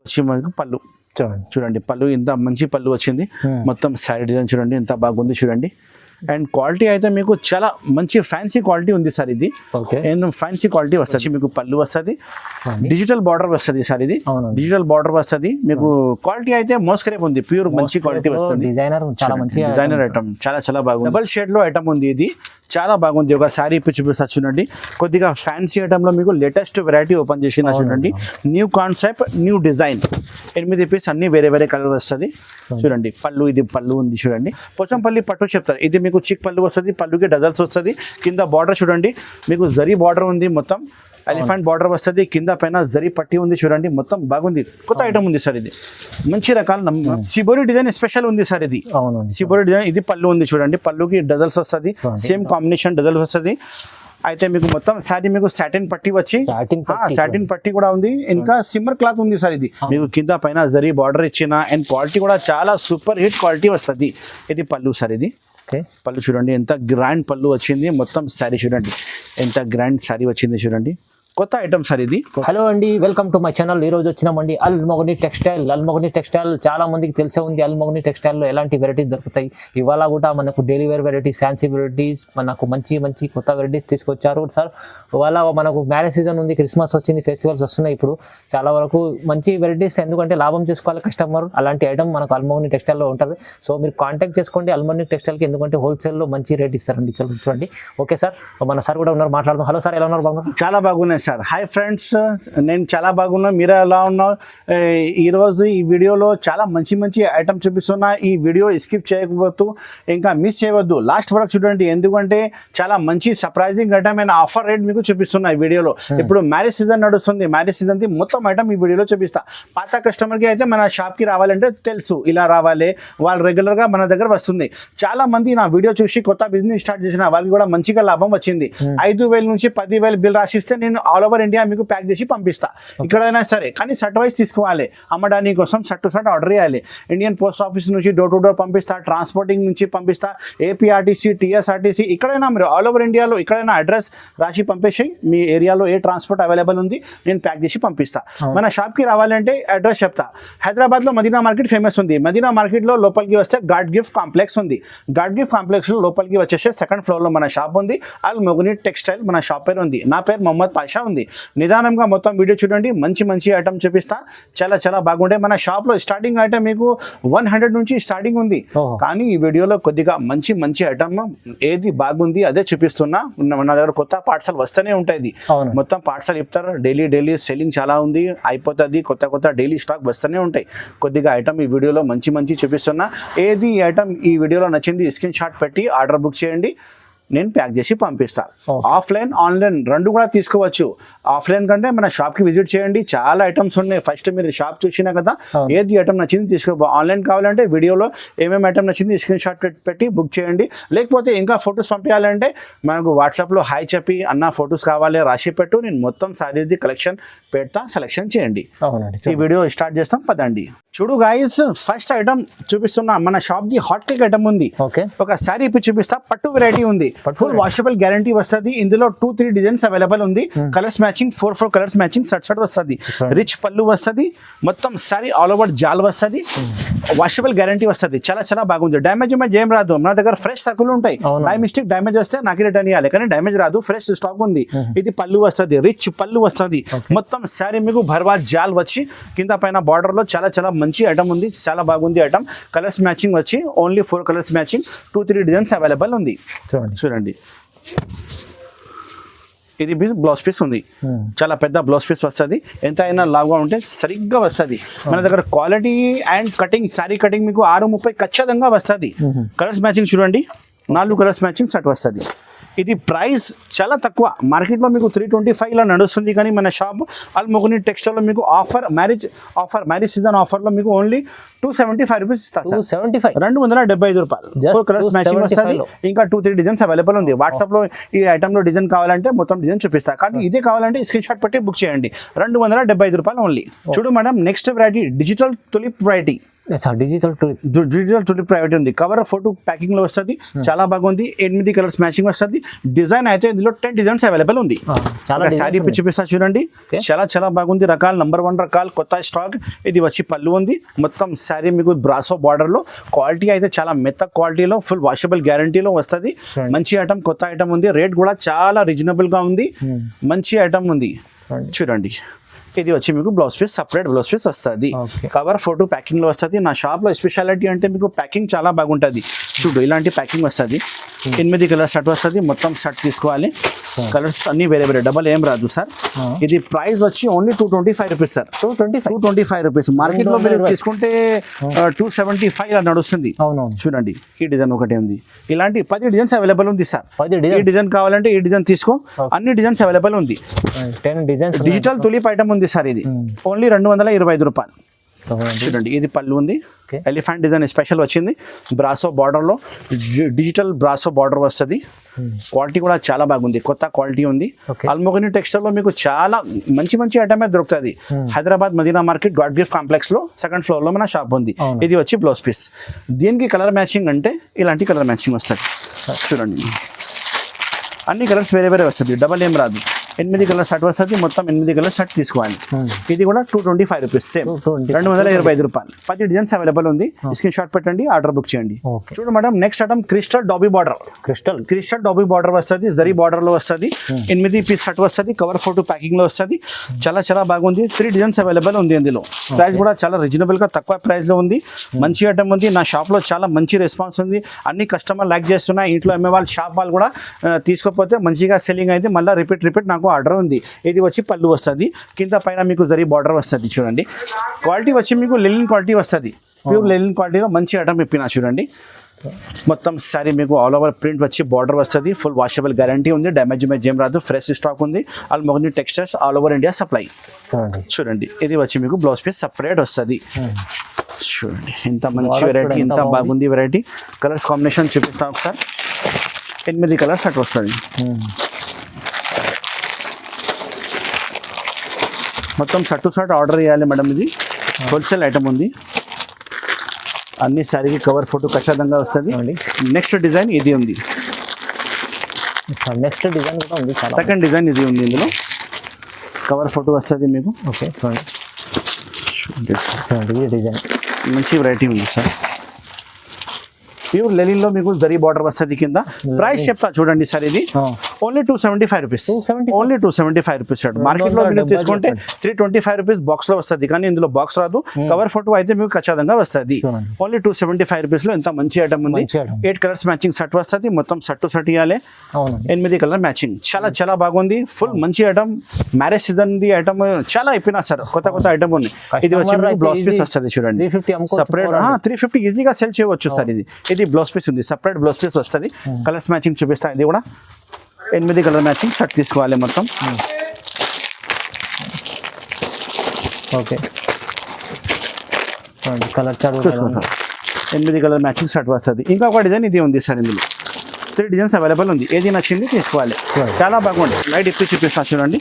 వచ్చి మనకు పళ్ళు చూడండి. చూడండి, పళ్ళు ఇంత మంచి పళ్ళు వచ్చింది. మొత్తం శారీ డిజైన్ చూడండి ఎంత బాగుంది చూడండి. అండ్ క్వాలిటీ అయితే మీకు చాలా మంచి ఫ్యాన్సీ క్వాలిటీ ఉంది సార్. ఇది ఓకే. అండ్ ఫ్యాన్సీ క్వాలిటీ వస్తుంది. మీకు పళ్ళు వస్తుంది, డిజిటల్ బార్డర్ వస్తుంది సార్. ఇది డిజిటల్ బార్డర్ వస్తుంది మీకు. క్వాలిటీ అయితే మోస్క్రేప్ ఉంది, ప్యూర్ మంచి క్వాలిటీ వస్తుంది. డిజైనర్ చాలా మంచి డిజైనర్ ఐటమ్, చాలా బాగుంది. డబల్ షేడ్ లో ఐటమ్ ఉంది, ఇది చాలా బాగుంది. ఒక శారీ ఇప్పి చూపిస్తా చూడండి. కొద్దిగా ఫ్యాన్సీ ఐటమ్ లో మీకు లేటెస్ట్ వెరైటీ ఓపెన్ చేసిన చూడండి. New concept, new design. 8 piece అన్ని వేరే వేరే కలర్ వస్తుంది చూడండి. పళ్ళు, ఇది పళ్ళు ఉంది చూడండి. పోచంపల్లి పట్టు చెప్తారు. ఇది మీకు చిక్ పళ్ళు వస్తుంది, పళ్ళుకి డజల్స్ వస్తుంది. కింద బార్డర్ చూడండి, మీకు జరీ బార్డర్ ఉంది. మొత్తం ఎలిఫెంట్ బార్డర్ వస్తుంది. కింద పైన జరీ పట్టి ఉంది చూడండి. మొత్తం బాగుంది, కొత్త ఐటమ్ ఉంది సార్. ఇది మంచి రకాల సిబోరి డిజైన్ స్పెషల్ ఉంది సార్. ఇది సిబోరి డిజైన్. ఇది పళ్ళు ఉంది చూడండి. పళ్ళుకి డజల్స్ వస్తుంది, సేమ్ కాంబినేషన్ డజల్స్ వస్తుంది. అయితే మీకు మొత్తం శారీ మీకు సాటిన్ పట్టి వచ్చి, సాటిన్ పట్టి కూడా ఉంది. ఇంకా సిమ్మర్ క్లాత్ ఉంది సార్. ఇది మీకు కింద పైన జరీ బార్డర్ ఇచ్చిన. అండ్ క్వాలిటీ కూడా చాలా సూపర్ హిట్ క్వాలిటీ వస్తుంది. ఇది పళ్ళు సార్. ఇది పళ్ళు చూడండి ఎంత గ్రాండ్ పళ్ళు వచ్చింది. మొత్తం శారీ చూడండి ఎంత గ్రాండ్ శారీ వచ్చింది చూడండి. కొత్త ఐటమ్ సార్ ఇది. హలో అండి, వెల్కమ్ టు మై ఛానల్. ఈ రోజు వచ్చినామండి అల్మోగని టెక్స్టైల్. అల్మోగని టెక్స్టైల్ చాలా మందికి తెలిసే ఉంది. అల్మోగని టెక్స్టైల్లో ఎలాంటి వెరైటీస్ దొరుకుతాయి. ఇవాళ కూడా మనకు daily wear varieties, fancy varieties, మనకు మంచి మంచి కొత్త వెరైటీస్ తీసుకొచ్చారు సార్. ఇవాళ మనకు మ్యారేజ్ సీజన్ ఉంది, క్రిస్మస్ వచ్చింది, ఫెస్టివల్స్ వస్తున్నాయి. ఇప్పుడు చాలా వరకు మంచి వెరైటీస్, ఎందుకంటే లాభం చేసుకోవాలి కస్టమర్. అలాంటి ఐటమ్ మనకు అల్మోగని టెక్స్టైల్లో ఉంటుంది. సో మీరు కాంటాక్ట్ చేసుకోండి అల్మోగని టెక్స్టైల్కి, ఎందుకంటే హోల్సేల్లో మంచి రేట్ ఇస్తారండి. చూడండి. ఓకే సార్, మన సార్ కూడా ఉన్నారు, మాట్లాడదాం. హలో సార్, ఎలా ఉన్నారు? బాగున్నారు? చాలా బాగున్నాయి సార్. హాయ్ ఫ్రెండ్స్, నేను చాలా బాగున్నా. మీరు ఎలా ఉన్నావు? ఈరోజు ఈ వీడియోలో చాలా మంచి మంచి ఐటమ్ చూపిస్తున్నా. ఈ వీడియో స్కిప్ చేయకపోతూ ఇంకా మిస్ చేయవద్దు, లాస్ట్ వరకు చూడండి. ఎందుకంటే చాలా మంచి సర్ప్రైజింగ్ ఐటమ్ అయిన ఆఫర్ రేట్ మీకు చూపిస్తున్నా ఈ వీడియోలో. ఇప్పుడు మ్యారేజ్ సీజన్ నడుస్తుంది. మ్యారేజ్ సీజన్ మొత్తం ఐటమ్ ఈ వీడియోలో చూపిస్తా. పాత కస్టమర్కి అయితే మన షాప్కి రావాలంటే తెలుసు, ఇలా రావాలి, వాళ్ళు రెగ్యులర్గా మన దగ్గర వస్తుంది. చాలా మంది నా వీడియో చూసి కొత్త బిజినెస్ స్టార్ట్ చేసిన వాళ్ళకి కూడా మంచిగా లాభం వచ్చింది. 5,000 నుంచి 10,000 బిల్ రాసిస్తే నేను ఆల్ ఓవర్ ఇండియా మీకు ప్యాక్ చేసి పంపిస్తా. ఇక్కడైనా సరే, కానీ షర్ట్ వైజ్ తీసుకోవాలి. అమ్మడానికి కోసం షర్ట్ ఆర్డర్ చేయాలి. ఇండియన్ పోస్ట్ ఆఫీస్ నుంచి డోర్ టు డోర్ పంపిస్తా, ట్రాన్స్పోర్టింగ్ నుంచి పంపిస్తా, ఏపీఆర్టీసీ, టీఎస్ఆర్టీసీ, ఇక్కడైనా మీరు ఆల్ ఓవర్ ఇండియాలో ఎక్కడైనా అడ్రస్ రాసి పంపేసి, మీ ఏరియాలో ఏ ట్రాన్స్పోర్ట్ అవైలబుల్ ఉంది నేను ప్యాక్ చేసి పంపిస్తా. మన షాప్కి రావాలంటే అడ్రస్ చెప్తా. హైదరాబాద్లో మదీనా మార్కెట్ ఫేమస్ ఉంది. మదీనా మార్కెట్లో లోపలికి వస్తే గాడ్ గిఫ్ట్ కాంప్లెక్స్ ఉంది. గాడ్ గిఫ్ట్ కాంప్లెక్స్లో లోపలికి వచ్చేసి 2nd ఫ్లోర్లో మన షాప్ ఉంది. అల్మోగని టెక్స్టైల్ మన షాప్ పేరు ఉంది. నా పేరు మొహమ్మద్ పాషా ఉంది. నిదానంగా మొత్తం వీడియో చూడండి. మంచి మంచి ఐటమ్ చూపిస్తా. చాలా బాగుంటాయి. మన షాప్లో స్టార్టింగ్ ఐటమ్ మీకు 100 నుంచి స్టార్టింగ్ ఉంది. కానీ ఈ వీడియోలో కొద్దిగా మంచి మంచి ఐటమ్ ఏది బాగుంది అదే చూపిస్తున్నా. మన దగ్గర కొత్త పార్సల్ వస్తూనే ఉంటుంది. మొత్తం పార్సల్ ఇస్తారు. డైలీ సెల్లింగ్ చాలా ఉంది, అయిపోతుంది. కొత్త డైలీ స్టాక్ వస్తూనే ఉంటాయి. కొద్దిగా ఐటమ్ ఈ వీడియోలో మంచి చూపిస్తున్నా. ఏది ఐటమ్ ఈ వీడియోలో నచ్చింది స్క్రీన్ షాట్ పెట్టి ఆర్డర్ బుక్ చేయండి, నేను ప్యాక్ చేసి పంపిస్తా. ఆఫ్లైన్, ఆన్లైన్ రెండు కూడా తీసుకోవచ్చు. ఆఫ్లైన్ కంటే మన షాప్కి విజిట్ చేయండి. చాలా ఐటమ్స్ ఉన్నాయి. ఫస్ట్ మీరు షాప్ చూసినా కదా, ఏది ఐటమ్ నచ్చింది తీసుకో. ఆన్లైన్ కావాలంటే వీడియోలో ఏమేమి ఐటమ్ నచ్చింది స్క్రీన్ షాట్ పెట్టి బుక్ చేయండి. లేకపోతే ఇంకా ఫొటోస్ పంపించాలంటే మనకు వాట్సాప్లో హాయ్ చెప్పి, అన్న ఫొటోస్ కావాలి రాసి పెట్టు, నేను మొత్తం సారీస్ది కలెక్షన్ పెడతా, సెలెక్షన్ చేయండి. ఈ వీడియో స్టార్ట్ చేస్తాం, పదండి. చూడు గాయస్, ఫస్ట్ ఐటమ్ చూపిస్తున్నా. మన షాప్ది హాట్ కేక్ ఐటమ్ ఉంది. ఒక శారీ ఇప్పి చూపిస్తా. పట్టు వెరైటీ ఉంది. ఫుల్ వాషబుల్ గ్యారంటీ వస్తుంది. ఇందులో 2-3 డిజైన్స్ అవైలబుల్ ఉంది. Colours matching 4 colours matching shirt వస్తుంది. రిచ్ పళ్ళు వస్తుంది. మొత్తం సారీ ఆల్ ఓవర్ జాల్ వస్తుంది. వాషబుల్ గ్యారంటీ వస్తుంది. చాలా బాగుంది. డ్యామేజ్ ఏం రాదు. మన దగ్గర ఫ్రెష్ సరుకులు ఉంటాయి. బై మిస్టేక్ డ్యామేజ్ వస్తే నాకు రిటర్న్ ఇవ్వాలి, కానీ డ్యామేజ్ రాదు. ఫ్రెష్ స్టాక్ ఉంది. ఇది పళ్ళు వస్తుంది. రిచ్ పళ్ళు వస్తుంది. మొత్తం సారీ మీకు భర్వా జాల్ వచ్చి కింద పైన బార్డర్ లో చాలా మంచి ఐటమ్ ఉంది. చాలా బాగుంది ఐటమ్. కలర్స్ మ్యాచింగ్ వచ్చి only 4 colours matching 2-3 designs available ఉంది. చూడండి, ఇది బ్లౌజ్ పీస్ ఉంది. చాలా పెద్ద బ్లౌజ్ పీస్ వస్తుంది. ఎంత అయినా లావుగా ఉంటే సరిగ్గా వస్తుంది. మన దగ్గర quality and cutting, sorry cutting మీకు 6:30 ఖచ్చితంగా వస్తుంది. కలర్స్ మ్యాచింగ్ చూడండి, 4 కలర్స్ మ్యాచింగ్ షర్ట్ వస్తుంది. ఇది ప్రైస్ చాలా తక్కువ. మార్కెట్లో మీకు 325 ఇలా నడుస్తుంది, కానీ మన షాప్ అల్మోగని టెక్స్టైల్లో మీకు మ్యారేజ్ సీజన్ ఆఫర్లో మీకు ఓన్లీ 275 రూపీస్ ఇస్తారు. 275 రూపాయలు. 4 కలర్స్ మ్యాచింగ్ వస్తుంది. ఇంకా 2-3 డిజైన్స్ అవైలబుల్ ఉంది. వాట్సాప్లో ఈ ఐటమ్లో డిజైన్ కావాలంటే మొత్తం డిజైన్ చూపిస్తా, కానీ ఇదే కావాలంటే స్క్రీన్ షాట్ పెట్టి బుక్ చేయండి. 275 రూపాయలు ఓన్లీ. చూడు madam, next variety digital tulip variety. Digital digital tulip private ఉంది. కవర్ ఫోటో ప్యాకింగ్ లో వస్తుంది, చాలా బాగుంది. 8 కలర్స్ మ్యాచింగ్ వస్తుంది. డిజైన్ అయితే ఇందులో 10 డిజైన్స్ అవైలబుల్ ఉంది. చాలా శారీ చూపిస్తా చూడండి, చాలా బాగుంది. రకాలు నంబర్ 1 రకాలు, కొత్త స్టాక్. ఇది వచ్చి పళ్ళు ఉంది. మొత్తం శారీ మీకు బ్రాసో బార్డర్ లో, క్వాలిటీ అయితే చాలా మెత్త క్వాలిటీలో, ఫుల్ వాషబుల్ గ్యారంటీలో వస్తుంది. మంచి ఐటమ్, కొత్త ఐటమ్ ఉంది. రేట్ కూడా చాలా రీజనబుల్ గా ఉంది. మంచి ఐటమ్ ఉంది చూడండి. ఇది వచ్చి మీకు blouse piece, separate blouse piece వస్తుంది. కవర్ ఫోటో ప్యాకింగ్ లో వస్తుంది. నా షాప్ లో స్పెషాలిటీ అంటే మీకు ప్యాకింగ్ చాలా బాగుంటుంది. చూడు ఇలాంటి ప్యాకింగ్ వస్తుంది. 8 కలర్ షర్ట్ వస్తుంది. మొత్తం షర్ట్ తీసుకోవాలి. కలర్స్ అన్ని వేరే డబల్ ఏం రాదు సార్. ఇది ప్రైస్ వచ్చి only 225 rupees sir. 225 rupees. Market లో మీరు తీసుకుంటే 275 అని నడుస్తుంది. చూడండి ఈ డిజైన్ ఒకటే ఉంది. ఇలాంటి 10 డిజైన్స్ అవైలబుల్ ఉంది సార్. ఈ డిజైన్ కావాలంటే ఈ డిజైన్ తీసుకో, అన్ని డిజైన్స్ అవైలబుల్ ఉంది. 10 డిజైన్స్ డిజిటల్ తులిప్ ఐటమ్ ఉంది సార్. ఇది ఓన్లీ 225 రూపాయలు. చూడండి ఇది పళ్ళు ఉంది. ఎలిఫెంట్ డిజైన్ స్పెషల్ వచ్చింది. బ్రాసో బార్డర్ లో డిజిటల్ బ్రాసో బార్డర్ వస్తుంది. క్వాలిటీ కూడా చాలా బాగుంది, కొత్త క్వాలిటీ ఉంది. అల్మోగని టెక్స్టైల్ లో మీకు చాలా మంచి ఐటమే దొరుకుతుంది. Hyderabad Madina market God Gift complex లో 2nd ఫ్లోర్ లో మన షాప్ ఉంది. ఇది వచ్చి బ్లౌజ్ పీస్. దీనికి కలర్ మ్యాచింగ్ అంటే ఇలాంటి కలర్ మ్యాచింగ్ వస్తుంది. చూడండి అన్ని కలర్స్ వేరే వస్తుంది, డబల్ ఏం రాదు. 8 కలర్ షర్ట్ వస్తుంది. మొత్తం 8 కలర్ షర్ట్ తీసుకోవాలి. ఇది కూడా 225 రూపీస్, సేమ్ 225 రూపాయలు. 10 డిజైన్స్ అవైలబుల్ ఉంది. స్క్రీన్ షాట్ పెట్టండి, ఆర్డర్ బుక్ చేయండి. చూడు madam, next item crystal dobby border. Crystal dobby border వస్తుంది. జరీ బార్డర్ లో వస్తుంది. 8 పీస్ షర్ట్ వస్తుంది. కవర్ ఫోటో ప్యాకింగ్ లో వస్తుంది. చాలా బాగుంది. 3 డిజైన్స్ అవైలబుల్ ఉంది. ఇందులో ప్రైస్ కూడా చాలా రీజనబుల్ గా తక్కువ ప్రైస్ లో ఉంది. మంచి ఐటమ్ ఉంది. నా షాప్ లో చాలా మంచి రెస్పాన్స్ ఉంది. అన్ని కస్టమర్ లైక్ చేస్తున్నా. ఇంట్లో అమ్మే వాళ్ళు, షాప్ వాళ్ళు కూడా తీసుకోకపోతే మంచిగా సెల్లింగ్ అయితే మళ్ళీ రిపీట్ నాకు ఆర్డర్ ఉంది. ఇది వచ్చి పళ్ళు వస్తుంది. కింద పైన మీకు జరీ బార్డర్ వస్తుంది. చూడండి క్వాలిటీ వచ్చి మీకు లెనిన్ క్వాలిటీ వస్తుంది. ప్యూర్ లెనిన్ క్వాలిటీలో మంచి ఐటమ్ ఇప్పినా చూడండి. మొత్తం సారీ మీకు ఆల్ ఓవర్ ప్రింట్ వచ్చి బార్డర్ వస్తుంది. ఫుల్ వాషబుల్ గ్యారంటీ ఉంది. డ్యామేజ్ ఏం రాదు. ఫ్రెష్ స్టాక్ ఉంది. Almogani textiles all over India supply. చూడండి ఇది వచ్చి మీకు బ్లౌజ్ పీస్ సపరేట్ వస్తుంది. చూడండి ఇంత మంచి వెరైటీ, ఇంత బాగుంది వెరైటీ. కలర్స్ కాంబినేషన్ చూపిస్తాం ఒకసారి. 8 కలర్స్ అట్లా వస్తుంది. మొత్తం షర్ట్ టు షర్ట్ ఆర్డర్ చేయాలి మేడం. ఇది హోల్సేల్ ఐటమ్ ఉంది. అన్ని శారీకి కవర్ ఫోటో ఖచ్చితంగా వస్తుంది. నెక్స్ట్ డిజైన్ ఇది ఉంది. నెక్స్ట్ డిజైన్ కూడా ఉంది. సెకండ్ డిజైన్ ఇది ఉంది. ఇందులో కవర్ ఫోటో వస్తుంది మీకు. ఓకే చూడండి డిజైన్ మంచి వెరైటీ ఉంది సార్. ప్యూర్ లెలిన్ లో మీకు జరీ బార్డర్ వస్తుంది కింద. ప్రైస్ చెప్తా చూడండి సార్. ఇది only 275 rupees. Only 275 rupees. Market లో మీరు తీసుకుంటే 325 రూపీస్ బాక్స్ లో వస్తుంది, కానీ ఇందులో బాక్స్ రాదు. కవర్ ఫోటో అయితే మీకు ఖచ్చితంగా వస్తుంది. ఓన్లీ 275 రూపీస్ లో ఎంత మంచి ఐటమ్ ఉంది. 8 కలర్స్ మ్యాచింగ్ షర్ట్ వస్తుంది. మొత్తం షర్ట్ టు షర్ట్ ఇవ్వాలి. 8 కలర్ మ్యాచింగ్. చాలా బాగుంది. ఫుల్ మంచి item. Marriage season the item చాలా ఇప్పినా సార్. కొత్త ఐటమ్ ఉంది. ఇది వచ్చి బ్లౌజ్ పీస్ వస్తుంది. చూడండి సపరేట్ 350 ఈజీగా సెల్ చేయవచ్చు సార్. ఇది బ్లౌజ్ పీస్ ఉంది. సపరేట్ బ్లౌజ్ పీస్ వస్తుంది. కలర్స్ మ్యాచింగ్ చూపిస్తా. ఇది కూడా 8 కలర్ మ్యాచింగ్ షర్ట్ తీసుకోవాలి మొత్తం. ఓకే కలర్ చూసుకోండి సార్. 8 కలర్ మ్యాచింగ్ షర్ట్ వస్తుంది. ఇంకొక డిజైన్ ఇది ఉంది సార్. ఇందులో 3 డిజైన్స్ అవైలబుల్ ఉంది. ఏది నచ్చింది తీసుకోవాలి. చాలా బాగుంది. లైట్ ఇప్పి చూపిస్తా చూడండి.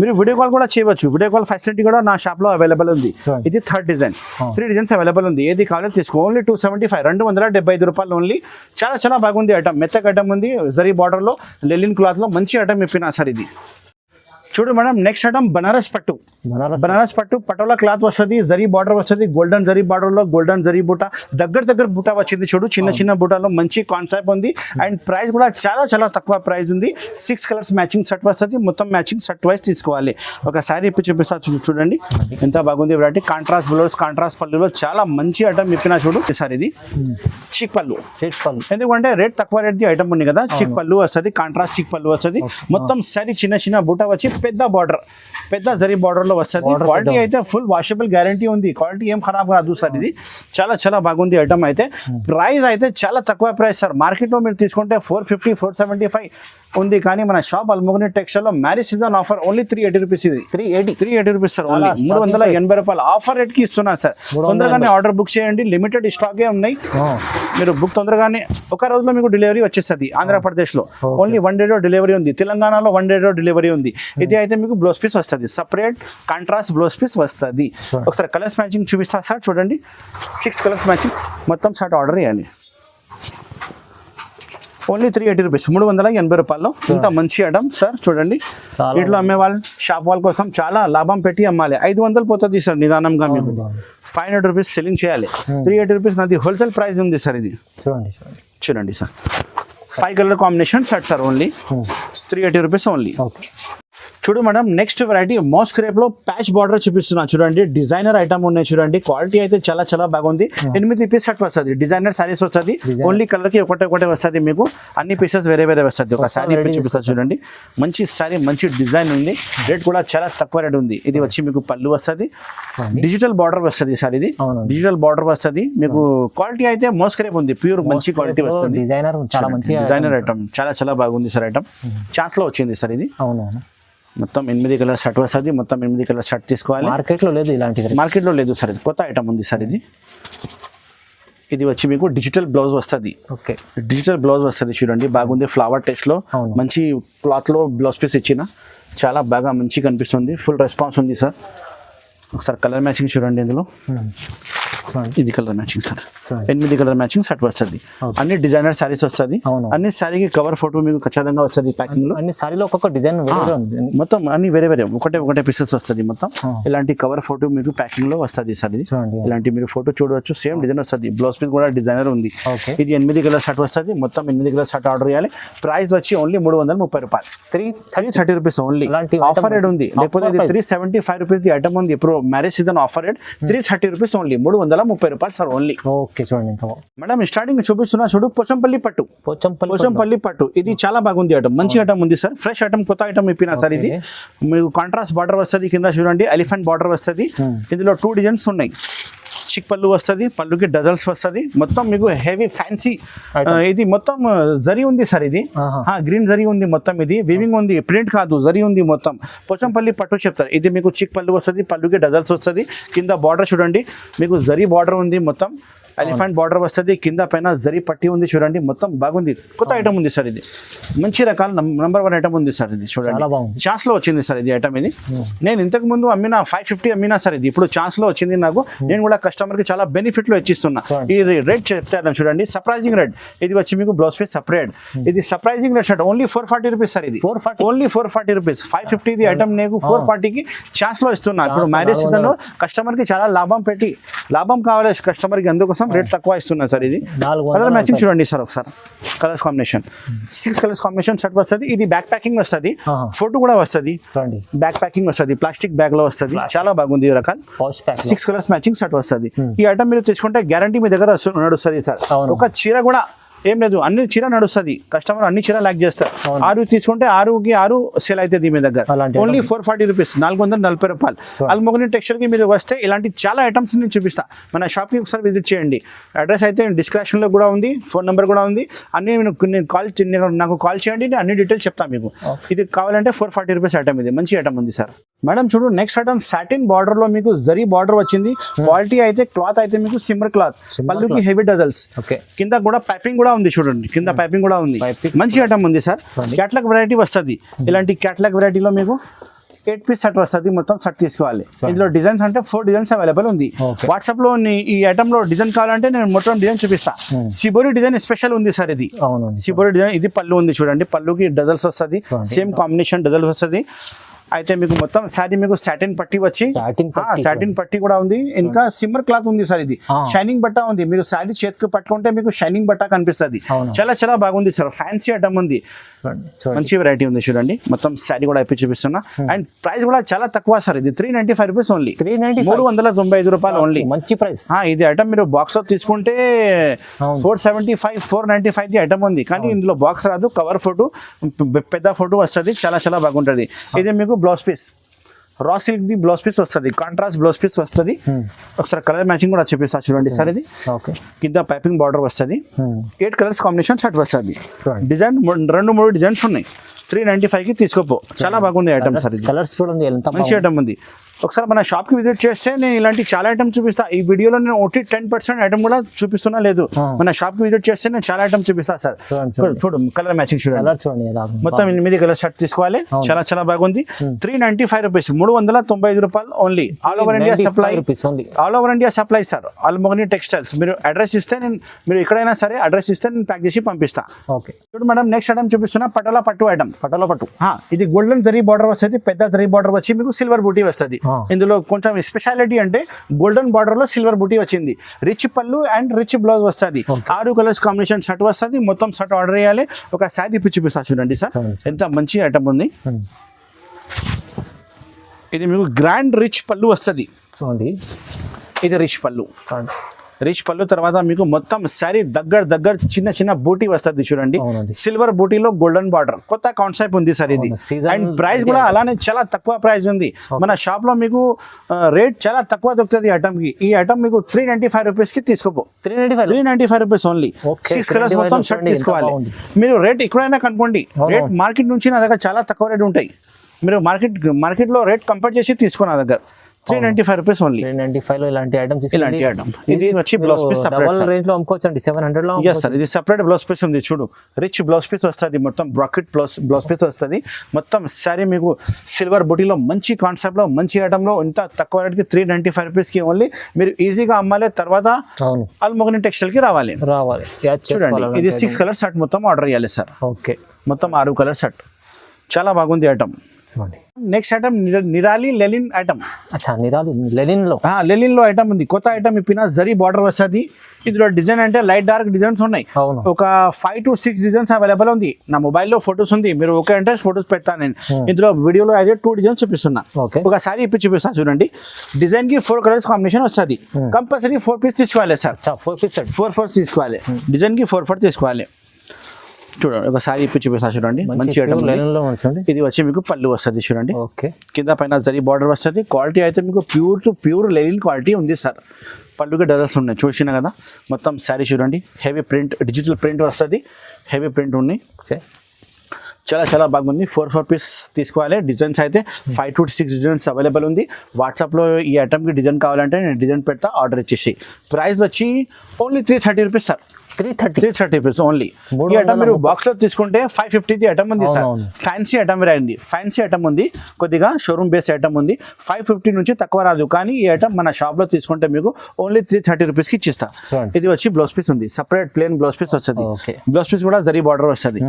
మీరు వీడియో కాల్ కూడా చేయవచ్చు. వీడియో కాల్ ఫెసిలిటీ కూడా నా షాప్ లో అవైలబుల్ ఉంది. ఇది 3rd డిజైన్. 3 డిజైన్స్ అవైలబుల్ ఉంది. ఏది కావాలో తీసుకో. ఓన్లీ 275, 275 రూపాయలు ఓన్లీ. చాలా బాగుంది ఐటమ్. మెత్తగా ఐటమ్ ఉంది. జరీ బార్డర్ లో లెలిన్ క్లాత్ లో మంచి ఐటమ్ ఇప్పినా సార్. ఇది చూడు మేడం, నెక్స్ట్ ఐటమ్ బనారస్ పట్టు. బనారస్ పట్టు పటోలా క్లాత్ వస్తుంది. జరీ బార్డర్ వస్తుంది. గోల్డెన్ జరీ బార్డర్ లో గోల్డెన్ జరీ బూట, దగ్గర బూట వచ్చింది. చూడు చిన్న బూటాలో మంచి కాన్సెప్ట్ ఉంది. అండ్ ప్రైస్ కూడా చాలా తక్కువ ప్రైస్ ఉంది. 6 కలర్స్ మ్యాచింగ్ షర్ట్ వస్తుంది. మొత్తం మ్యాచింగ్ షర్ట్ వైజ్ తీసుకోవాలి. ఒక శారీ ఇప్పి చూపిస్తా చూడండి ఎంత బాగుంది వెరైటీ. కాంట్రాస్ట్ బ్లౌజ్, కాంట్రాస్ట్ పళ్ళులో చాలా మంచి ఐటమ్ ఇప్పినా చూడు సార్. ఇది చిక్ పళ్ళు. ఎందుకంటే రేట్ తక్కువ రేట్ ది ఐటమ్ ఉంది కదా. చిక్ పళ్ళు వస్తుంది. కాంట్రాస్ట్ చిక్ పళ్ళు వస్తుంది. మొత్తం శారీ చిన్న బూట వచ్చి పెద్ద బార్డర్, పెద్ద జరీ బార్డర్ లో వస్తుంది. క్వాలిటీ అయితే ఫుల్ వాషబుల్ గ్యారంటీ ఉంది. క్వాలిటీ ఏం ఖరాబ్ కాదు సార్. ఇది చాలా బాగుంది ఐటమ్ అయితే. ప్రైస్ అయితే చాలా తక్కువ ప్రైస్ సార్. మార్కెట్ లో మీరు తీసుకుంటే 450, 475 ఉంది, కానీ మన షాప్ అల్మోగని టెక్స్టైల్ లో marriage season offer only 380 rupees. ఇది 380 రూపీస్ సార్. ఓన్లీ 380 రూపాయలు ఆఫర్ రేట్ కి ఇస్తున్నా సార్. తొందరగానే ఆర్డర్ బుక్ చేయండి. లిమిటెడ్ స్టాక్ ఏ ఉన్నాయి. మీరు బుక్ తొందరగానే ఒక రోజులో మీకు డెలివరీ వచ్చేస్తుంది ఆంధ్రప్రదేశ్లో. ఓన్లీ 1 డేలో డెలివరీ ఉంది. తెలంగాణలో 1 డేలో డెలివరీ ఉంది. ఇది అయితే మీకు బ్లౌజ్ పీస్ వస్తుంది, సపరేట్ కాంట్రాస్ట్ బ్లౌజ్ పీస్ వస్తుంది. ఒకసారి కలర్స్ మ్యాచింగ్ చూపిస్తా సార్, చూడండి 6 కలర్స్ మ్యాచింగ్. మొత్తం షర్ట్ ఆర్డర్ చేయాలి. ఓన్లీ 380 రూపీస్, 380 రూపాయలు. ఇంత మంచి ఐటమ్ సార్, చూడండి. వీటిలో అమ్మే వాళ్ళు షాప్ వాళ్ళ కోసం చాలా లాభం పెట్టి అమ్మాలి. 500 పోతుంది సార్ నిదానంగా, మీకు 500 రూపీస్ సెల్లింగ్ చేయాలి. 380 రూపీస్ నాది హోల్సేల్ ప్రైస్ ఉంది సార్. ఇది చూడండి sir, 5 colour combination shirt sir, only 380 rupees only. చూడు madam, next variety moss crepe లో ప్యాచ్ బార్డర్ చూపిస్తున్నా. చూడండి డిజైనర్ ఐటమ్ ఉన్నాయి. చూడండి క్వాలిటీ అయితే చాలా చాలా బాగుంది. 8 పీస్ షర్ట్ వస్తుంది, డిజైనర్ సారీస్ వస్తుంది. ఓన్లీ కలర్ కి ఒకటే వస్తుంది మీకు. అన్ని పీసెస్ వేరే వస్తుంది. ఒక సారీ చూపిస్తా చూడండి. మంచి సారీ, మంచి డిజైన్ ఉంది. రేట్ కూడా చాలా తక్కువ రేట్ ఉంది. ఇది వచ్చి మీకు పళ్ళు వస్తుంది, డిజిటల్ బార్డర్ వస్తుంది సార్. ఇది డిజిటల్ బార్డర్ వస్తుంది మీకు. క్వాలిటీ అయితే మోస్ క్రేప్ ఉంది, ప్యూర్ మంచి క్వాలిటీ వస్తుంది. డిజైనర్ ఐటమ్ చాలా చాలా బాగుంది సార్. ఐటమ్ ఛాన్స్ లో వచ్చింది సార్. ఇది మొత్తం 8 కలర్ షర్ట్ వస్తుంది. మొత్తం 8 కలర్ షర్ట్ తీసుకోవాలి. మార్కెట్లో లేదు ఇలాంటిది, మార్కెట్లో లేదు సార్. ఇది కొత్త ఐటమ్ ఉంది సార్. ఇది వచ్చి మీకు డిజిటల్ బ్లౌజ్ వస్తుంది. ఓకే, డిజిటల్ బ్లౌజ్ వస్తుంది. చూడండి బాగుంది, ఫ్లవర్ టెస్ట్ లో మంచి క్లాత్ లో బ్లౌజ్ పీస్ ఇచ్చిన చాలా బాగా మంచి కనిపిస్తుంది. ఫుల్ రెస్పాన్స్ ఉంది సార్. ఒకసారి కలర్ మ్యాచింగ్ చూడండి. ఇందులో ఇది colour matching sir, 8 colour matching shirt వస్తుంది. అన్ని డిజైనర్ సారీస్ వస్తుంది. అన్ని సారీకి కవర్ ఫోటో మీకు ఖచ్చితంగా వస్తుంది. ప్యాకింగ్ లో అన్ని సారీలో ఒక్కొక్క డిజైన్ మొత్తం అన్ని వేరే ఒకటే పీసెస్ వస్తుంది. మొత్తం ఇలాంటి కవర్ ఫోటో మీకు ప్యాకింగ్ లో వస్తుంది సార్. ఇది ఇలాంటి మీరు ఫోటో చూడవచ్చు. సేమ్ డిజైన్ వస్తుంది. బ్లౌజ్ పీస్ కూడా డిజైనర్ ఉంది. ఇది 8 కలర్ షర్ట్ వస్తుంది. మొత్తం 8 కలర్ షర్ట్ ఆర్డర్ చేయాలి. ప్రైస్ వచ్చి ఓన్లీ 330 రూపాయలు, 330 రూపీస్ ఓన్లీ. ఆఫర్ రేట్ ఉంది. లేకపోతే ఇది 375 రూపీస్ ది ఐటమ్ ఉంది. ఇప్పుడు marriage season offer rate 330 rupees only, 330 రూపాయలు సార్ ఓన్లీ. ఓకే, చూడండి మేడం స్టార్టింగ్ చూపిస్తున్నా. చూడు పోచంపల్లి పట్టు. ఇది చాలా బాగుంది ఐటమ్, మంచి ఐటమ్ ఉంది సార్. ఫ్రెష్ ఐటమ్, కొత్త ఐటమ్ ఇప్పినా సార్. ఇది మీకు కాంట్రాస్ట్ బార్డర్ వస్తుంది. కింద చూడండి ఎలిఫెంట్ బార్డర్ వస్తుంది. ఇందులో 2 డిజైన్స్ ఉన్నాయి. చిక్ పళ్ళు వస్తుంది, పళ్ళుకి డజల్స్ వస్తుంది. మొత్తం మీకు హెవీ ఫ్యాన్సీ. ఇది మొత్తం జరీ ఉంది సార్. ఇది గ్రీన్ జరీ ఉంది. మొత్తం ఇది వివింగ్ ఉంది, ప్రింట్ కాదు, జరీ ఉంది. మొత్తం పోచంపల్లి పట్టు చెప్తారు. ఇది మీకు చిక్ పళ్ళు వస్తుంది, పళ్ళుకి డజల్స్ వస్తుంది. కింద బార్డర్ చూడండి, మీకు జరీ బార్డర్ ఉంది. మొత్తం ఎలిఫెంట్ బార్డర్ వస్తుంది. కింద పైన జరీ పట్టి ఉంది. చూడండి మొత్తం బాగుంది. కొత్త ఐటమ్ ఉంది సార్. ఇది మంచి రకాల నంబర్ 1 ఐటమ్ ఉంది సార్. ఇది చూడండి ఛాన్స్ లో వచ్చింది సార్. ఇది ఐటమ్ ఇది నేను ఇంతకు ముందు అమ్మినా 550 అమ్మినా సార్. ఇది ఇప్పుడు ఛాన్స్ లో వచ్చింది నాకు. నేను కూడా కస్టమర్ కి చాలా బెనిఫిట్ లో ఇచ్చిస్తున్నా. ఈ రేట్ చెప్తాను చూడండి, సర్ప్రైజింగ్ రేట్. ఇది వచ్చి మీకు బ్లౌజ్ పీస్ సపరేట్. ఇది surprising rate shirt only 440 rupees sir. ఇది ఓన్లీ 440 రూపీస్. 550 ఇది ఐటమ్ నేను 440కి ఛాన్స్ లో ఇస్తున్నా. ఇప్పుడు మ్యారేజ్ సీజన్ లో కస్టమర్ కి చాలా లాభం కావాలి కస్టమర్ కి, అందుకోసం రేట్ తక్కువ ఇస్తున్నా సార్. ఇది కలర్ మ్యాచింగ్ చూడండి సార్. ఒకసారి colours combination 6 colours combination shirt వస్తుంది. ఇది బ్యాక్ ప్యాకింగ్ వస్తుంది, ఫోటో కూడా వస్తుంది. బ్యాక్ ప్యాకింగ్ వస్తుంది, ప్లాస్టిక్ బ్యాగ్ లో వస్తుంది. చాలా బాగుంది. ఈ రకాల 6 కలర్స్ మ్యాచింగ్ షర్ట్ వస్తుంది. ఈ ఐటమ్ మీరు తీసుకుంటే గ్యారంటీ మీ దగ్గర నడుస్తుంది సార్. ఒక చీర కూడా ఏం లేదు, అన్ని చీర నడుస్తుంది. కస్టమర్ అన్ని చీర లైక్ చేస్తారు. 6 తీసుకుంటే 6కి 6 సేల్ అవుతుంది మీ దగ్గర. ఓన్లీ 440 రూపీస్, 440 రూపాయలు. అల్మోగని టెక్స్చర్ కి మీరు వస్తే ఇలాంటి చాలా ఐటమ్స్ నేను చూపిస్తా. మన షాప్ కి ఒకసారి విజిట్ చేయండి. అడ్రస్ అయితే డిస్క్రిప్షన్ లో కూడా ఉంది, ఫోన్ నెంబర్ కూడా ఉంది. అన్ని నాకు కాల్ చేయండి, నేను అన్ని డీటెయిల్స్ చెప్తాను మీకు. ఇది కావాలంటే 440 రూపీస్ ఐటమ్. ఇది మంచి ఐటమ్ ఉంది సార్. మేడం చూడు నెక్స్ట్ ఐటమ్ సాటిన్ బార్డర్ లో మీకు జరీ బార్డర్ వచ్చింది. క్వాలిటీ అయితే క్లాత్ అయితే మీకు సిమ్మర్ క్లాత్, పళ్ళుకి హెవీ డజల్స్. కింద కూడా పైపింగ్ కూడా ఉంది. చూడండి కింద పైపింగ్ కూడా ఉంది. మంచి ఐటమ్ ఉంది సార్. క్యాట్లాగ్ వెరైటీ వస్తుంది. ఇలాంటి క్యాట్లాగ్ వెరైటీలో మీకు 8 పీస్ సెట్ వస్తుంది. మొత్తం సెట్ తీసుకోవాలి. ఇందులో డిజైన్స్ అంటే 4 డిజైన్స్ అవైలబుల్ ఉంది. వాట్సాప్ లో ఈ ఐటమ్ లో డిజైన్ కావాలంటే నేను మొత్తం డిజైన్ చూపిస్తా. సిబోరి డిజైన్ స్పెషల్ ఉంది సార్. ఇది సిబోరి డిజైన్. ఇది పళ్ళు ఉంది చూడండి, పళ్ళుకి డజల్స్ వస్తుంది. సేమ్ కాంబినేషన్ డజల్స్ వస్తుంది. అయితే మీకు మొత్తం శారీ మీకు సాటిన్ పట్టి వచ్చి సాటిన్ పట్టి కూడా ఉంది. ఇంకా సిమ్మర్ క్లాత్ ఉంది సార్. ఇది షైనింగ్ బట్ట ఉంది. మీరు శారీ చేతికి పట్టుకుంటే మీకు షైనింగ్ బట్ట కనిపిస్తుంది. చాలా చాలా బాగుంది సార్. ఫ్యాన్సీ ఐటమ్ ఉంది, మంచి వెరైటీ ఉంది. చూడండి మొత్తం శారీ కూడా అయిపోయి చూపిస్తున్నా. అండ్ ప్రైస్ కూడా చాలా తక్కువ సార్. ఇది 395 రూపీస్ ఓన్లీ, 395 రూపాయలు ఓన్లీ. మంచి ప్రైస్. ఇది ఐటమ్ మీరు బాక్స్ లో తీసుకుంటే 475 495 ది ఐటమ్ ఉంది. కానీ ఇందులో బాక్స్ రాదు, కవర్ ఫోటో పెద్ద ఫోటో వస్తుంది. చాలా చాలా బాగుంటుంది. ఇది మీకు బ్లౌజ్ పీస్ రా సిల్క్ ది బ్లౌజ్ పీస్ వస్తుంది. కాంట్రాస్ట్ బ్లౌజ్ పీస్ వస్తుంది. ఒకసారి కలర్ మ్యాచింగ్ కూడా చూపిస్తా చూడండి సార్. ఇది కింద పైపింగ్ బార్డర్ వస్తుంది. 8 కలర్స్ కాంబినేషన్ షర్ట్ వస్తుంది. డిజైన్ 2-3 డిజైన్స్ ఉన్నాయి. 395కి తీసుకోపో. చాలా బాగుంది ఐటమ్ సార్, ఇది కలర్స్ చూడండి ఎంత మంచి ఐటమ్ ఉంది. ఒకసారి మన షాప్కి విజిట్ చేస్తే నేను ఇలాంటి చాలా ఐటమ్ చూపిస్తా. ఈ వీడియోలో నేను ఒకటి 10% ఐటమ్ కూడా చూపిస్తున్నా లేదు. మన షాప్కి విజిట్ చేస్తే నేను చాలా ఐటమ్ చూపిస్తా సార్. చూడు కలర్ మ్యాచింగ్ చూడండి, కలర్ చూడండి ఎలా ఉంది. మొత్తం 8 కలర్ షర్ట్ తీసుకోవాలి. చాలా చాలా బాగుంది. 395 రూపీస్, 395 రూపాయలు only. All over India supply, all over India supply sir. Almogani textiles. మీరు అడ్రస్ ఇస్తే మీరు ఎక్కడైనా సరే అడ్రస్ ఇస్తే నేను ప్యాక్ చేసి పంపిస్తా. ఓకే చూడు మేడం, నెక్స్ట్ ఐటమ్ చూపిస్తున్నా పటోలా పట్టు ఐటమ్. పటోలా పట్టు, ఇది గోల్డెన్ జరీ బార్డర్ వస్తుంది, పెద్ద జరీ బార్డర్ వచ్చి మీకు సిల్వర్ బూటీ వస్తుంది. ఇందులో కొంచెం స్పెషాలిటీ అంటే గోల్డెన్ బార్డర్ లో సిల్వర్ బూటీ వచ్చింది. రిచ్ పళ్ళు అండ్ రిచ్ బ్లౌజ్ వస్తుంది. 6 కలర్స్ కాంబినేషన్ షర్ట్ వస్తుంది. మొత్తం షర్ట్ ఆర్డర్ చేయాలి. ఒక శారీ ఇప్పి చూపిస్తా చూడండి సార్, ఎంత మంచి ఐటమ్ ఉంది. ఇది మీకు గ్రాండ్ రిచ్ పళ్ళు వస్తుంది. చూడండి ఇది రిచ్ పళ్ళు. రిచ్ పళ్ళు తర్వాత మీకు మొత్తం శారీ దగ్గర చిన్న చిన్న బూటీ వస్తుంది చూడండి. సిల్వర్ బూటీలో గోల్డెన్ బార్డర్, కొత్త కాన్సెప్ట్ ఉంది సార్ ఇది. అండ్ ప్రైస్ కూడా అలానే చాలా తక్కువ ప్రైస్ ఉంది. మన షాప్ లో మీకు రేట్ చాలా తక్కువ దొరుకుతుంది ఐటమ్ కి. ఈ ఐటమ్ మీకు 395 రూపీస్ కి తీసుకోపో. 395 రూపీస్ ఓన్లీ. 6 కలర్స్ మొత్తం షర్ట్ తీసుకోవాలి. మీరు రేట్ ఎక్కడైనా కనుకోండి, రేట్ మార్కెట్ నుంచి నా దగ్గర చాలా తక్కువ రేట్ ఉంటాయి. మీరు మార్కెట్ లో రేట్ కంపేర్ చేసి తీసుకో నా దగ్గర. 395 రూపీస్ ఓన్లీ. 395 లో ఇలాంటి ఐటమ్స్, ఇలాంటి ఐటమ్. ఇది వచ్చి blouse piece separate double range లో అమ్ముకోవచ్చండి. 700 లో yes sir. ఇది సెపరేట్ బ్లౌజ్ పీస్ ఉంది. చూడు రిచ్ బ్లౌజ్ పీస్ వస్తుంది. మొత్తం బ్రాకెట్ బ్లౌజ్ పీస్ వస్తుంది. మొత్తం సారీ మీకు సిల్వర్ బుటీలో మంచి కాన్సెప్ట్ లో మంచి ఐటమ్ లో ఇంత తక్కువ రేట్ కి 395 రూపీస్ కి ఓన్లీ. మీరు ఈజీగా అమ్మాలి. తర్వాత అల్మోగని టెక్స్టైల్ కి రావాలి. చూడండి ఇది 6 కలర్ షర్ట్ మొత్తం ఆర్డర్ చేయాలి సార్. ఓకే మొత్తం 6 కలర్ షర్ట్. చాలా బాగుంది ఐటమ్. నెక్స్ట్ ఐటమ్ నిరాలి లెలిన్ ఐటమ్. లెలిన్ లో ఐటమ్ ఉంది. కొత్త ఐటమ్ ఇప్పిన జరీ బార్డర్ వస్తుంది. ఇందులో డిజైన్ అంటే లైట్ డార్క్ డిజైన్స్ ఉన్నాయి. ఒక 5 to 6 డిజైన్స్ అవైలబుల్ ఉంది. నా మొబైల్లో ఫొటోస్ ఉంది. మీరు ఓకే అంటే ఫొటోస్ పెడతాను నేను. ఇందులో వీడియోలో అయితే 2 డిజైన్స్ చూపిస్తున్నా. ఒక సారీ ఇప్పి చూపిస్తా చూడండి. డిజైన్ కి 4 కలర్స్ కాంబినేషన్ వస్తుంది. కంపల్సరీ 4 పీస్ తీసుకోవాలి సార్. 4 తీసుకోవాలి. డిజైన్ కి 4 తీసుకోవాలి. చూడండి ఒకసారి ఇప్పి చూపిస్తా చూడండి. మంచి ఐటమ్. ఇది వచ్చి మీకు పళ్ళు వస్తుంది చూడండి. కింద పైన జరీ బార్డర్ వస్తుంది. క్వాలిటీ అయితే మీకు ప్యూర్ లెనిన్ క్వాలిటీ ఉంది సార్. పళ్ళుకి డజల్స్ ఉన్నాయి చూసిన కదా. మొత్తం శారీ చూడండి. హెవీ ప్రింట్, డిజిటల్ ప్రింట్ వస్తుంది. హెవీ ప్రింట్ ఉన్నాయి. చాలా బాగుంది. 4 పీస్ తీసుకోవాలి. డిజైన్స్ అయితే 5 to 6 డిజైన్స్ అవైలబుల్ ఉంది. వాట్సాప్లో ఈ ఐటమ్కి డిజైన్ కావాలంటే నేను డిజైన్ పెడతా, ఆర్డర్ ఇచ్చేసి. ప్రైస్ వచ్చి only 330 rupees sir. 330 rupees only. ఈ ఐటమ్ మీరు బాక్స్ లో తీసుకుంటే 550 ఐటమ్ ఉంది సార్. ఫ్యాన్సీ ఐటమ్ రాయండి. ఫ్యాన్సీ ఐటమ్ ఉంది. కొద్దిగా షోరూమ్ బేస్ ఐటమ్ ఉంది. 550 నుంచి తక్కువ రాదు. కానీ ఈ ఐటమ్ మన షాప్ లో తీసుకుంటే మీకు ఓన్లీ 330 రూపీస్ కి ఇచ్చిస్తా. ఇది వచ్చి బ్లౌజ్ పీస్ ఉంది. సపరేట్ ప్లేన్ బ్లౌజ్ పీస్ వస్తుంది. బ్లౌజ్ పీస్ కూడా జరీ బార్డర్ వస్తుంది.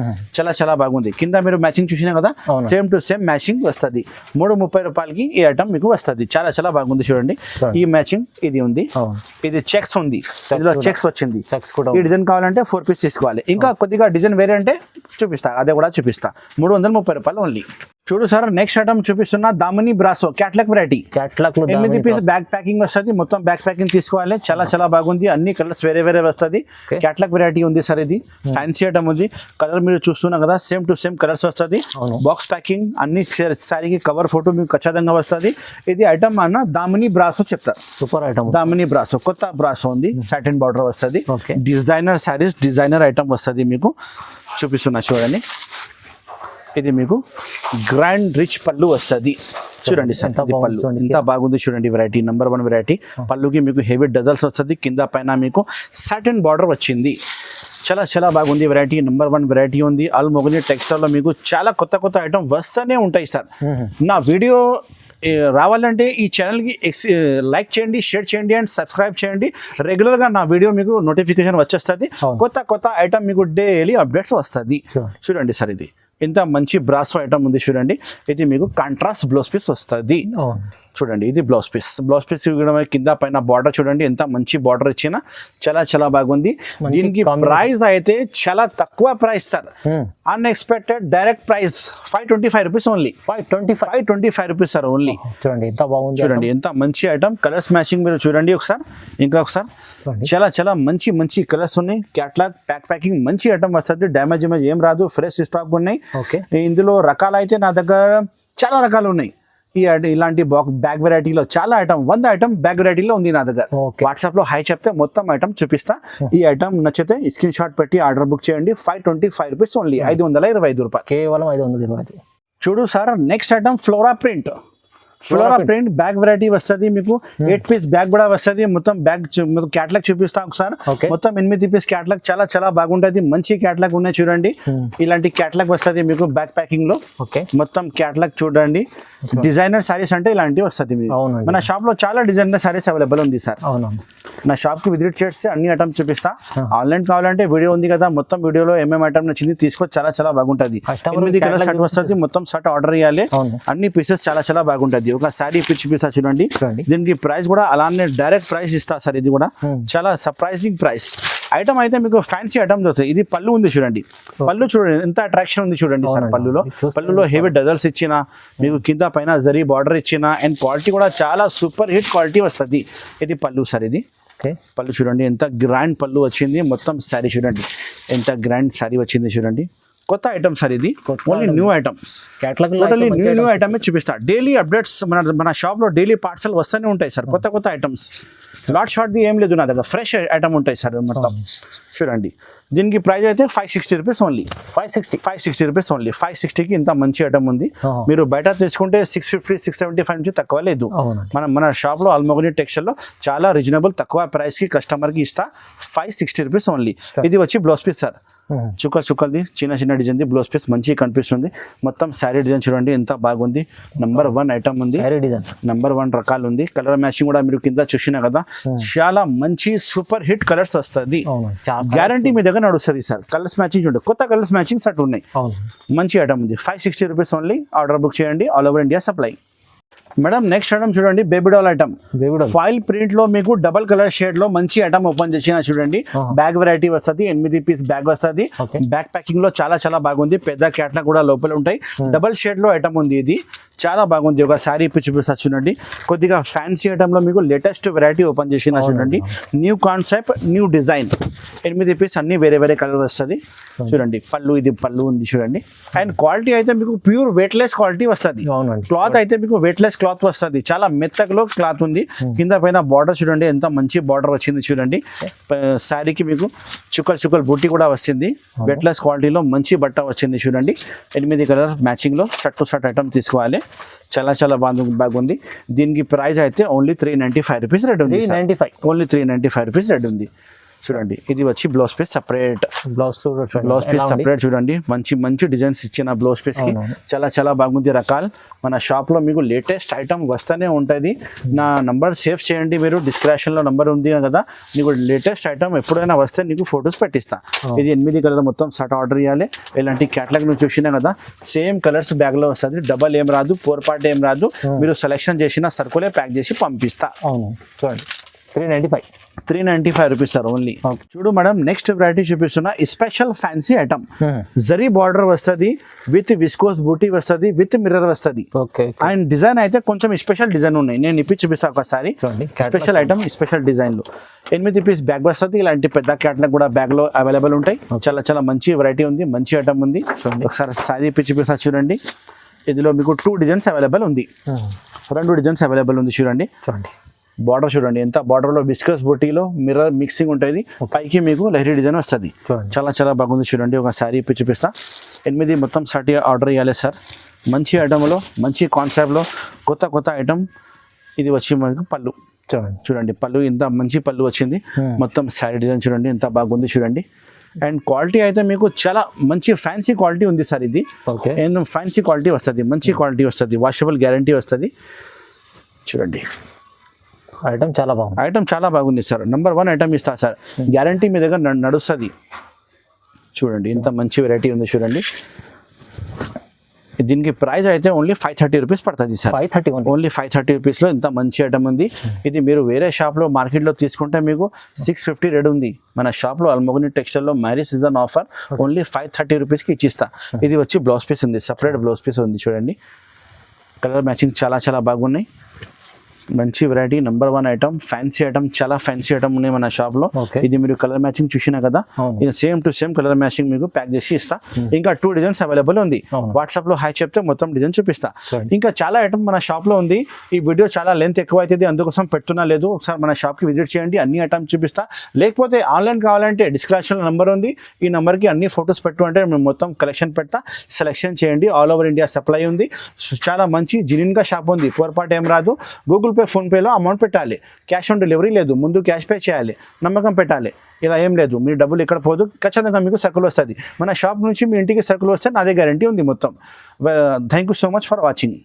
చాలా బాగుంది. కింద మీరు మ్యాచింగ్ చూసినా కదా, సేమ్ టు సేమ్ మ్యాచింగ్ వస్తుంది. 330 రూపాయలకి ఈ ఐటమ్ మీకు వస్తుంది. చాలా బాగుంది చూడండి. ఈ మ్యాచింగ్ ఇది ఉంది. ఇది చెక్స్ ఉంది. ఇందులో చెక్స్ వచ్చింది. ఈ డిజైన్ కావాలంటే 4 పీస్ తీసుకోవాలి. ఇంకా కొద్దిగా డిజైన్ వేరే అంటే చూపిస్తా, అదే కూడా చూపిస్తా. 330 రూపాయలు ఓన్లీ. చూడు సార్, నెక్స్ట్ ఐటమ్ చూపిస్తున్నా Damini brasso catalogue variety. 8 piece back packing వస్తుంది. మొత్తం బ్యాక్ ప్యాకింగ్ తీసుకోవాలి. చాలా బాగుంది. అన్ని కలర్స్ వేరే వస్తుంది. క్యాట్లాగ్ వెరైటీ ఉంది సార్. ఇది ఫ్యాన్సీ ఐటమ్ ఉంది. కలర్ మీరు చూస్తున్నా కదా, సేమ్ టు సేమ్ కలర్స్ వస్తుంది. బాక్స్ ప్యాకింగ్ అన్ని సారీకి కవర్ ఫోటో మీకు ఖచ్చితంగా వస్తుంది. ఇది ఐటమ్ అన్న దామిని బ్రాసో చెప్తారు. Super item. దామిని బ్రాసో కొత్త బ్రాసో ఉంది. సాటిన్ బార్డర్ వస్తుంది. డిజైనర్ సారీస్, డిజైనర్ ఐటమ్ వస్తుంది. మీకు చూపిస్తున్నా చూడండి. ఇది మీకు గ్రాండ్ రిచ్ పళ్ళు వస్తుంది. చూడండి సార్, పళ్ళు ఎంత బాగుంది చూడండి. Variety number 1 variety. పళ్ళుకి మీకు హెవీ డజల్స్ వస్తుంది. కింద పైన మీకు సాటిన్ బార్డర్ వచ్చింది. చాలా బాగుంది. వెరైటీ నెంబర్ 1 వెరైటీ ఉంది. అల్మోగని టెక్స్టైల్ లో మీకు చాలా కొత్త ఐటమ్ వస్తూనే ఉంటాయి సార్. నా వీడియో రావాలంటే ఈ ఛానల్కి లైక్ చేయండి, షేర్ చేయండి అండ్ సబ్స్క్రైబ్ చేయండి. రెగ్యులర్గా నా వీడియో మీకు నోటిఫికేషన్ వచ్చేస్తుంది. కొత్త ఐటమ్ మీకు డైలీ అప్డేట్స్ వస్తుంది. చూడండి సార్, ఇది ఎంత మంచి బ్రాసో ఐటమ్ ఉంది చూడండి. ఇది మీకు కాంట్రాస్ట్ బ్లౌజ్ పీస్ వస్తుంది. చూడండి ఇది బ్లౌజ్ పీస్. కింద పైన బార్డర్ చూడండి, ఎంత మంచి బార్డర్ ఇచ్చిన. చాలా బాగుంది. దీనికి ప్రైస్ అయితే చాలా తక్కువ price sir. Unexpected direct price 525 rupees only. 525 rupees sir only. చూడండి ఎంత బాగుంది. చూడండి ఎంత మంచి ఐటమ్. కలర్స్ మ్యాచింగ్ మీరు చూడండి ఒకసారి, ఇంకా ఒకసారి. చాలా మంచి కలర్స్ ఉన్నాయి. క్యాట్లాగ్ ప్యాకింగ్ మంచి ఐటమ్ వస్తుంది. డ్యామేజ్ ఏం రాదు. ఫ్రెష్ స్టాక్ ఉన్నాయి. ఇందులో రకాలు అయితే నా దగ్గర చాలా రకాలు ఉన్నాయి. ఇలాంటి బ్యాగ్ వెరైటీలో చాలా ఐటమ్ 100 ఐటమ్ బ్యాగ్ వెరైటీలో ఉంది నా దగ్గర. Okay. వాట్సాప్ లో హై చెప్తే మొత్తం ఐటమ్ చూపిస్తా. ఈ ఐటమ్ నచ్చితే స్క్రీన్ షాట్ పెట్టి ఆర్డర్ బుక్ చేయండి. 525 రూపీస్ ఓన్లీ, 525 రూపాయలు. కేవలం 525. చూడు sir, next item flora print. Flora print bag variety వస్తుంది మీకు. 8 పీస్ బ్యాగ్ కూడా వస్తుంది. మొత్తం బ్యాగ్ క్యాటలాగ్ చూపిస్తాం ఒకసారి. Okay. మొత్తం 8 పీస్ క్యాటలాగ్ చాలా చాలా బాగుంటది. మంచి క్యాటలాగ్ ఉన్నాయి చూడండి. ఇలాంటి క్యాటలాగ్ వస్తుంది మీకు బ్యాగ్ ప్యాకింగ్ లో. ఓకే, మొత్తం క్యాటలాగ్ చూడండి. డిజైనర్ సారీస్ అంటే ఇలాంటివి వస్తుంది మీకు. అవునండి. మన షాప్ లో చాలా డిజైనర్ సారీస్ అవైలబుల్ ఉంది సార్. అవునవును. నా షాప్ కి విజిట్ చేస్తే అన్ని ఐటమ్స్ చూపిస్తా. ఆన్లైన్ కావాలంటే వీడియో ఉంది కదా, మొత్తం వీడియోలో ఏమేమి ఐటమ్ నచ్చింది తీసుకో. చాలా చాలా బాగుంటది. Customer 8 కలర్ catalog షర్ట్ వస్తుంది. మొత్తం షర్ట్ ఆర్డర్ చేయాలి. అవును. అన్ని పీసెస్ చాలా చాలా బాగుంటది. ఒక సారీ పిచ్చి చూపిస్తా చూడండి. చూడండి. దీనికి ప్రైస్ కూడా అలానే డైరెక్ట్ ప్రైస్ ఇస్తా సార్. ఇది కూడా చాలా సర్ప్రైజింగ్ ప్రైస్. ఐటమ్ అయితే మీకు ఫ్యాన్సీ ఐటమ్స్ వస్తాయి. ఇది పళ్ళు ఉంది చూడండి. పళ్ళు చూడండి ఎంత అట్రాక్షన్ ఉంది చూడండి సార్. పళ్ళులో హెవీ డజల్స్ ఇచ్చిన, మీకు కింద పైన జరీ బార్డర్ ఇచ్చిన, అండ్ క్వాలిటీ కూడా చాలా సూపర్ హిట్ క్వాలిటీ వస్తుంది. ఇది పళ్ళు సార్. ఇది ఓకే, పళ్ళు చూడండి ఎంత గ్రాండ్ పళ్ళు వచ్చింది. మొత్తం శారీ చూడండి ఎంత గ్రాండ్ శారీ వచ్చింది చూడండి. కొత్త ఐటమ్ సార్. ఇది only new item. Catalogue totally new item చూపిస్తా. డైలీ అప్డేట్స్ మన షాప్ లో డైలీ పార్సల్ వస్తూనే ఉంటాయి సార్. కొత్త ఐటమ్స్. లాట్ షార్ట్ ఏం లేదు నా దగ్గర. ఫ్రెష్ ఐటమ్ ఉంటాయి సార్ మొత్తం. చూడండి, దీనికి ప్రైస్ అయితే 560 రూపీస్ ఓన్లీ. 560 rupees only. 560కి ఇంత మంచి ఐటమ్ ఉంది. మీరు బయట తీసుకుంటే 650 675 నుంచి తక్కువ లేదు. మన షాప్ లో అల్మోగని టెక్స్టైల్ లో చాలా రీజనబుల్ తక్కువ ప్రైస్ కి కస్టమర్ కి ఇస్తా. 560 రూపీస్ ఓన్లీ. ఇది వచ్చి బ్లౌజ్ పీస్ సార్. చుక్కల్ది చిన్న డిజైన్ ది బ్లౌజ్ పీస్ మంచిగా కనిపిస్తుంది. మొత్తం శారీ డిజైన్ చూడండి ఎంత బాగుంది. నంబర్ 1 ఐటమ్ ఉంది. నంబర్ 1 రకాలు ఉంది. కలర్ మ్యాచింగ్ కూడా మీరు కింద చూసినా కదా, చాలా మంచి సూపర్ హిట్ కలర్స్ వస్తుంది. గ్యారంటీ మీ దగ్గర నడుస్తుంది సార్. కలర్స్ మ్యాచింగ్ చూడండి, కొత్త కలర్స్ మ్యాచింగ్ సెట్ ఉన్నాయి. మంచి ఐటమ్ ఉంది. 560 రూపీస్ ఓన్లీ. ఆర్డర్ బుక్ చేయండి. All over India supply. Madam next item చూడండి, baby doll item. Foil print లో మీకు డబల్ కలర్ షేడ్ లో మంచి ఐటమ్ ఓపెన్ చేసిన చూడండి. బ్యాగ్ వెరైటీ వస్తుంది. 8 పీస్ బ్యాగ్ వస్తుంది. బ్యాగ్ ప్యాకింగ్ లో చాలా చాలా బాగుంది. పెద్ద క్యాట్లాగ్ కూడా లోపల ఉంటాయి. డబల్ షేడ్ లో ఐటమ్ ఉంది. ఇది చాలా బాగుంది. ఒక శారీ చూపిస్తా చూడండి. కొద్దిగా ఫ్యాన్సీ ఐటమ్ లో మీకు లేటెస్ట్ వెరైటీ ఓపెన్ చేసిన చూడండి. New concept, new design. 8 piece అన్ని వేరే కలర్ వస్తుంది చూడండి. పళ్ళు, ఇది పళ్ళు ఉంది చూడండి. అండ్ క్వాలిటీ అయితే మీకు ప్యూర్ వెయిట్లెస్ క్వాలిటీ వస్తుంది. క్లాత్ అయితే మీకు వెయిట్లెస్ క్లాత్ వస్తుంది. చాలా మెత్తలో క్లాత్ ఉంది. కింద పైన బార్డర్ చూడండి ఎంత మంచి బార్డర్ వచ్చింది చూడండి. శారీకి మీకు చుక్కలు బుట్టి కూడా వస్తుంది. వెయిట్లెస్ క్వాలిటీలో మంచి బట్ట వచ్చింది చూడండి. 8 కలర్ మ్యాచింగ్ లో షర్ట్ టు షర్ట్ ఐటమ్ తీసుకోవాలి. చాలా చాలా బాగుంది. దీనికి ప్రైస్ అయితే ఓన్లీ 395 రూపీస్ రేట్ ఉంది. ఓన్లీ 395 రూపీస్ రేట్ ఉంది చూడండి. ఇది వచ్చి blouse piece separate. Blouse piece separate చూడండి. మంచి డిజైన్స్ ఇచ్చిన బ్లౌజ్ పీస్ కి చాలా చాలా బాగుంది రకాలు. మన షాప్ లో మీకు లేటెస్ట్ ఐటమ్ వస్తూనే ఉంటుంది. నా నంబర్ సేవ్ చేయండి మీరు. డిస్క్రిప్షన్ లో నంబర్ ఉంది కదా. నీకు లేటెస్ట్ ఐటమ్ ఎప్పుడైనా వస్తే నీకు ఫొటోస్ పెట్టిస్తా. ఇది 8 కలర్ మొత్తం షర్ట్ ఆర్డర్ చేయాలి. ఇలాంటి క్యాటలాగ్ నువ్వు చూసినా కదా, సేమ్ కలర్స్ బ్యాగ్ లో వస్తుంది. డబల్ ఏం రాదు, 4 పార్ట్ ఏం రాదు. మీరు సెలెక్షన్ చేసిన సర్కులే ప్యాక్ చేసి పంపిస్తా. చూడండి, 395 రూపీస్ సార్ ఓన్లీ. చూడు మేడం నెక్స్ట్ వెరైటీ చూపిస్తున్నా. Special fancy item. Zari border వస్తుంది, విత్ విస్కోస్ బూటీ వస్తుంది, విత్ మిర్రర్ వస్తుంది. అండ్ డిజైన్ అయితే కొంచెం స్పెషల్ డిజైన్ ఉన్నాయి. నేను ఇప్పి చూపిస్తా ఒకసారి. స్పెషల్ ఐటమ్, స్పెషల్ డిజైన్ లో 8 పీస్ బ్యాగ్ వస్తుంది. ఇలాంటి పెద్ద క్యాట్లాగ్ కూడా బ్యాగ్ లో అవైలబుల్ ఉంటాయి. చాలా చాలా మంచి వెరైటీ ఉంది. మంచి ఐటమ్ ఉంది. ఒకసారి సారీ ఇప్పి చూపిస్తా చూడండి. ఇందులో మీకు 2 డిజైన్స్ అవైలబుల్ ఉంది. 2 డిజైన్స్ అవైలబుల్ ఉంది చూడండి. బార్డర్ చూడండి ఎంత బార్డర్ లో విస్కస్ బొటీలో మిర్రర్ మిక్సింగ్ ఉంటుంది. పైకి మీకు లహరీ డిజైన్ వస్తుంది. చాలా చాలా బాగుంది చూడండి. ఒక శారీ ఇప్పి చూపిస్తా. 8 మొత్తం షర్ట్ ఆర్డర్ చేయాలి సార్. మంచి ఐటమ్లో, మంచి కాన్సెప్ట్లో కొత్త ఐటమ్. ఇది వచ్చి మనకు పళ్ళు చూడండి. పళ్ళు ఇంత మంచి పళ్ళు వచ్చింది. మొత్తం శారీ డిజైన్ చూడండి ఎంత బాగుంది చూడండి. అండ్ క్వాలిటీ అయితే మీకు చాలా మంచి ఫ్యాన్సీ క్వాలిటీ ఉంది సార్. ఇది ఫ్యాన్సీ క్వాలిటీ వస్తుంది. మంచి క్వాలిటీ వస్తుంది. వాషబుల్ గ్యారంటీ వస్తుంది చూడండి. ఐటమ్ చాలా బాగుంది సార్. నంబర్ 1 ఐటమ్ ఇస్తా సార్. గ్యారంటీ మీ దగ్గర నడుస్తుంది చూడండి. ఇంత మంచి వెరైటీ ఉంది చూడండి. దీనికి ప్రైస్ అయితే ఓన్లీ 530 రూపీస్ పడుతుంది సార్. ఓన్లీ 530 రూపీస్లో ఇంత మంచి ఐటమ్ ఉంది. ఇది మీరు వేరే షాప్లో మార్కెట్లో తీసుకుంటే మీకు 650 రేట్ ఉంది. మన షాప్లో అల్మోగని టెక్స్టైల్లో మ్యారేజ్ సీజన్ ఆఫర్ ఓన్లీ 530 రూపీస్కి ఇచ్చిస్తా. ఇది వచ్చి బ్లౌజ్ పీస్ ఉంది. సపరేట్ బ్లౌజ్ పీస్ ఉంది చూడండి. కలర్ మ్యాచింగ్ చాలా చాలా బాగున్నాయి. మంచి variety number 1 item, fancy item, చాలా ఫ్యాన్సీ ఐటమ్ ఉన్నాయి మన షాప్ లో. Okay. ఇది మీరు కలర్ మ్యాచింగ్ చూసినా కదా, అవును. ఇది same to same colour matching మీకు ప్యాక్ చేసి ఇస్తా. ఇంకా 2 డిజైన్స్ అవైలబుల్ ఉంది. అవును. వాట్సాప్ లో హాయ్ చెప్తే మొత్తం డిజైన్ చూపిస్తా. చూడండి. ఇంకా చాలా ఐటమ్ మన షాప్ లో ఉంది. ఈ వీడియో చాలా లెంత్ ఎక్కువ అవుతుంది, అందుకోసం పెట్టున్నా లేదు. ఒకసారి మన షాప్ కి విజిట్ చేయండి, అన్ని ఐటమ్ చూపిస్తా. లేకపోతే ఆన్లైన్ కావాలంటే డిస్క్రిప్షన్ నంబర్ ఉంది, ఈ నంబర్ కి అన్ని ఫొటోస్ పెట్టు అంటే మేము మొత్తం కలెక్షన్ పెడతా. సెలెక్షన్ చేయండి. ఆల్ ఓవర్ ఇండియా సప్లై ఉంది. చాలా మంచి జెన్యూన్ గా షాప్ ఉంది. పొరపాటు ఏం రాదు. గూగుల్ పే, ఫోన్ పేలో అమౌంట్ పెట్టాలి. క్యాష్ ఆన్ డెలివరీ లేదు, ముందు క్యాష్ పే చేయాలి, నమ్మకం పెట్టాలి. ఇలా ఏం లేదు, మీ డబ్బులు ఎక్కడ పోదు, ఖచ్చితంగా మీకు సర్కిల్ వస్తుంది. మన షాప్ నుంచి మీ ఇంటికి సర్కిల్ వస్తే నాదే గ్యారంటీ ఉంది మొత్తం. Thank you so much for watching.